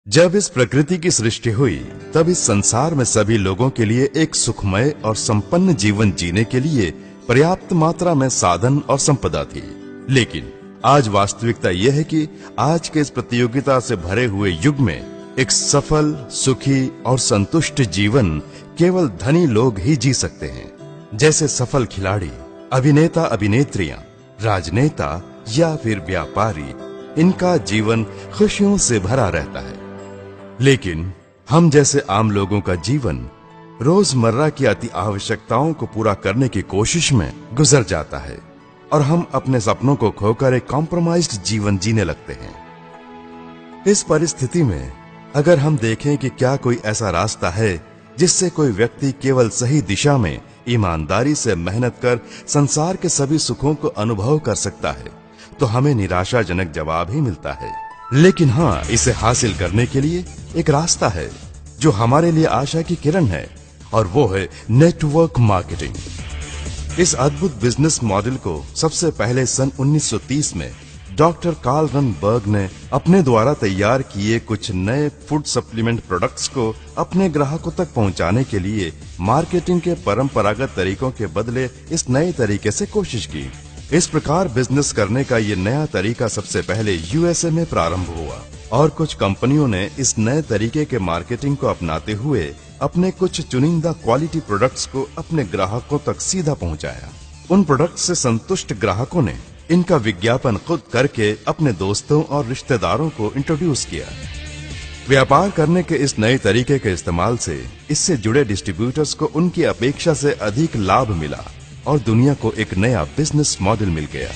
जब इस प्रकृति की सृष्टि हुई तब इस संसार में सभी लोगों के लिए एक सुखमय और संपन्न जीवन जीने के लिए पर्याप्त मात्रा में साधन और संपदा थी। लेकिन आज वास्तविकता यह है कि आज के इस प्रतियोगिता से भरे हुए युग में एक सफल, सुखी और संतुष्ट जीवन केवल धनी लोग ही जी सकते हैं। जैसे सफल खिलाड़ी, अभिनेता, अभिनेत्रियां, राजनेता या फिर व्यापारी, इनका जीवन खुशियों से भरा रहता है। लेकिन हम जैसे आम लोगों का जीवन रोजमर्रा की अति आवश्यकताओं को पूरा करने की कोशिश में गुजर जाता है और हम अपने सपनों को खोकर एक कॉम्प्रोमाइज्ड जीवन जीने लगते हैं। इस परिस्थिति में अगर हम देखें कि क्या कोई ऐसा रास्ता है जिससे कोई व्यक्ति केवल सही दिशा में ईमानदारी से मेहनत कर संसार के सभी सुखों को अनुभव कर सकता है, तो हमें निराशाजनक जवाब ही मिलता है। लेकिन हाँ, इसे हासिल करने के लिए एक रास्ता है जो हमारे लिए आशा की किरण है, और वो है नेटवर्क मार्केटिंग। इस अद्भुत बिजनेस मॉडल को सबसे पहले सन 1930 में डॉक्टर कार्ल रनबर्ग ने अपने द्वारा तैयार किए कुछ नए फूड सप्लीमेंट प्रोडक्ट्स को अपने ग्राहकों तक पहुंचाने के लिए मार्केटिंग के परंपरागत तरीकों के बदले इस नए तरीके से कोशिश की। इस प्रकार बिजनेस करने का ये नया तरीका सबसे पहले यूएसए में प्रारंभ हुआ और कुछ कंपनियों ने इस नए तरीके के मार्केटिंग को अपनाते हुए अपने कुछ चुनिंदा क्वालिटी प्रोडक्ट्स को अपने ग्राहकों तक सीधा पहुंचाया। उन प्रोडक्ट्स से संतुष्ट ग्राहकों ने इनका विज्ञापन खुद करके अपने दोस्तों और रिश्तेदारों को इंट्रोड्यूस किया। व्यापार करने के इस नए तरीके के इस्तेमाल से इससे जुड़े डिस्ट्रीब्यूटर्स को उनकी अपेक्षा से अधिक लाभ मिला और दुनिया को एक नया बिजनेस मॉडल मिल गया।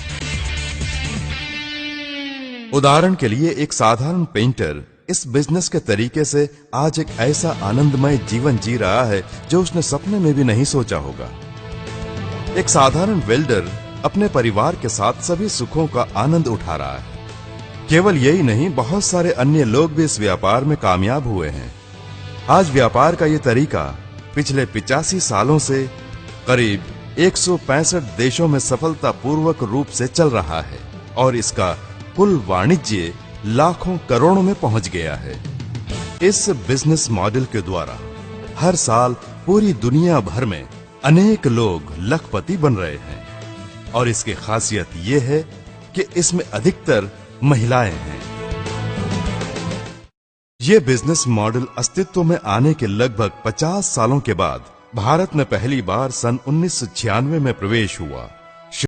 उदाहरण के लिए एक साधारण पेंटर इस बिजनेस के तरीके से आज एक ऐसा आनंदमय जीवन जी रहा है जो उसने सपने में भी नहीं सोचा होगा। एक साधारण वेल्डर अपने परिवार के साथ सभी सुखों का आनंद उठा रहा है। केवल यही नहीं, बहुत सारे अन्य लोग भी इस व्यापार में कामयाब हुए हैं। आज व्यापार का ये तरीका पिछले 85 सालों से करीब 165 देशों में सफलतापूर्वक रूप से चल रहा है और इसका कुल वाणिज्य लाखों करोड़ों में पहुंच गया है। इस बिजनेस मॉडल के द्वारा हर साल पूरी दुनिया भर में अनेक लोग लखपति बन रहे हैं और इसकी खासियत यह है कि इसमें अधिकतर महिलाएं हैं। यह बिजनेस मॉडल अस्तित्व में आने के लगभग 50 सालों के बाद भारत में पहली बार सन 1996 में प्रवेश हुआ।